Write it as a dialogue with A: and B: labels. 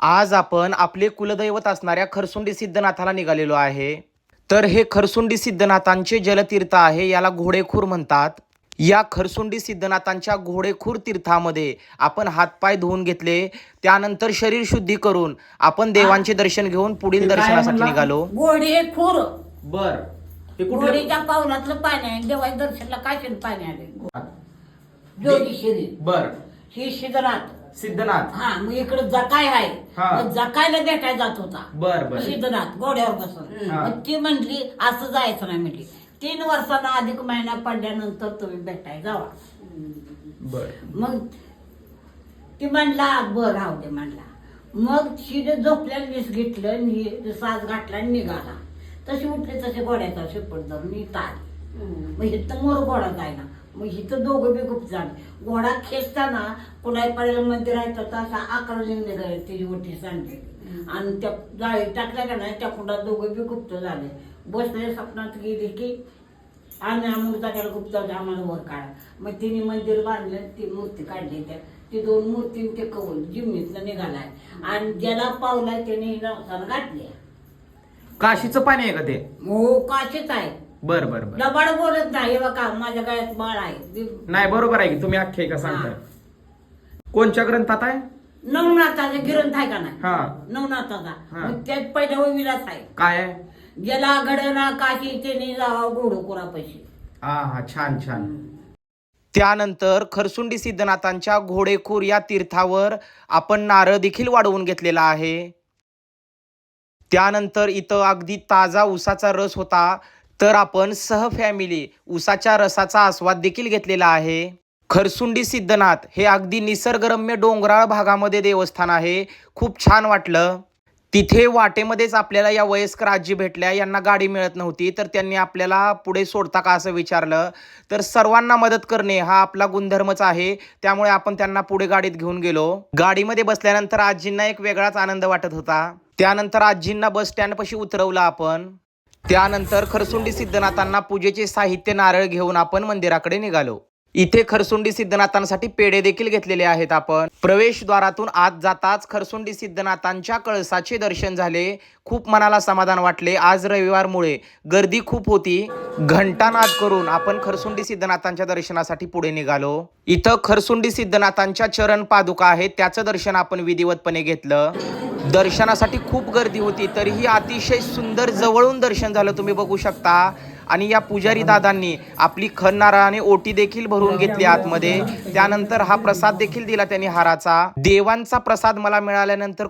A: आज आपण आपले कुलदैवत असणाऱ्या खरसुंडी सिद्धनाथाला निघालेलो आहे. तर हे खरसुंडी सिद्धनाथांचे जलतीर्थ आहे, याला घोडेखूर म्हणतात. या खरसुंडी सिद्धनाथांच्या घोडेखूर तीर्थामध्ये आपण हातपाय धुवून घेतले. त्यानंतर शरीर शुद्धी करून आपण देवांचे दर्शन घेऊन पुढील दर्शनासाठी निघालो.
B: गोडी खूर
A: बर,
B: गोडीच्या पावलातलं पाणी आहे. देवाच्या दर्शनला काय पाणी आले जोगेश्वरी.
A: बर,
B: ही सिद्धनाथ
A: सिद्धनाथ.
B: हा मग इकडे जकाय आहे.
A: हा.
B: मग जकायला भेटायला जात होता
A: बर बर.
B: सिद्धनाथ घोड्यावर बसून.
A: हा.
B: मग ती म्हणली असं जायचं नाही म्हणली. 3 वर्षांना अधिक महिना पडल्यानंतर तुम्ही भेटाय जावा.
A: बर.
B: मग ती म्हणला बर राहू दे म्हणला. मग शिरे झोपल्याला वीस घेतलं आणि साज घातला आणि निघाला. तशी उठले तसे घोड्याचा शेपट धरून इथं आली. मग इथं मोर घोडा जायना. मग इथं दोघं बी गुप्त झाले. घोडा खेचताना पुन्हा पडेल मंदिर आहे तर असा 11 लिंग निघाले. तिची ओटी सांगली आणि त्या जाळी टाकल्या का नाही त्या कुंडात दोघं बी गुप्त झाले. बसले स्वप्नात गेली की आणि अमुक जाग्याला गुप्त आम्हाला वर काढा. मग तिने मंदिर बांधलं. ती मूर्ती काढली. ती 2 मूर्ती ते कवल जिम्मीतनं निघालाय आणि ज्याला पावलाय त्याने नवसानं घातली.
A: काशीचं पाणी आहे का ते?
B: हो काशीच आहे.
A: बर बर बर.
B: लबाड बोलत नाही. हे बघा माझ्या गळ्यात बाळ आहे.
A: नाही, बरोबर आहे की तुम्ही आख्यायिका सांगताय. कोणत्या ग्रंथात आहे?
B: नवनाथाचा ग्रंथ आहे का नाही?
A: हा.
B: नवनाथाचा.
A: हा.
B: मग त्यात पहिल्या विलास आहे.
A: काय आहे?
B: ज्याला घडना काशी त्याने जावा घोडकोरा पैसे.
A: हा हा, छान छान. त्यानंतर खरसुंडी सिद्धनाथांच्या घोडेखूर या तीर्थावर आपण नारळ देखील वाढवून घेतलेला आहे. त्यानंतर इथं अगदी ताजा उसाचा रस होता. तर आपण सह फॅमिली उसाच्या रसाचा आस्वाद देखील घेतलेला आहे. खरसुंडी सिद्धनाथ हे अगदी निसर्गरम्य डोंगराळ भागामध्ये देवस्थान आहे. खूप छान वाटलं. तिथे वाटेमध्येच आपल्याला या वयस्कर आजी भेटल्या. यांना गाडी मिळत नव्हती तर त्यांनी आपल्याला पुढे सोडता का असं विचारलं. तर सर्वांना मदत करणे हा आपला गुणधर्मच आहे, त्यामुळे आपण त्यांना पुढे गाडीत घेऊन गेलो. गाडीमध्ये बसल्यानंतर आजींना एक वेगळाच आनंद वाटत होता. त्यानंतर आजींना बस स्टँडपाशी उतरवलं आपण. त्यानंतर खरसुंडी सिद्धनाथांना पूजेचे साहित्य नारळ घेऊन आपण मंदिराकडे निघालो. इथे खरसुंडी सिद्धनाथांसाठी पेढे देखील घेतलेले आहेत आपण. प्रवेशद्वारातून आत जाताच खरसुंडी सिद्धनाथांच्या कळसाचे दर्शन झाले. खूप मनाला समाधान वाटले. आज रविवारमुळे गर्दी खूप होती. घंटानाद करून आपण खरसुंडी सिद्धनाथांच्या दर्शनासाठी पुढे निघालो. इथं खरसुंडी सिद्धनाथांच्या चरण पादुका आहेत, त्याचं दर्शन आपण विधिवतपणे घेतलं. दर्शनासाठी खूप गर्दी होती तरीही अतिशय सुंदर जवळून दर्शन झालं, तुम्ही बघू शकता. आणि या पुजारी दादांनी आपली खण नारळाने ओटी देखील भरून घेतली आतमध्ये. त्यानंतर हा प्रसाद देखील दिला त्यांनी हाराचा. देवांचा प्रसाद मला मिळाल्यानंतर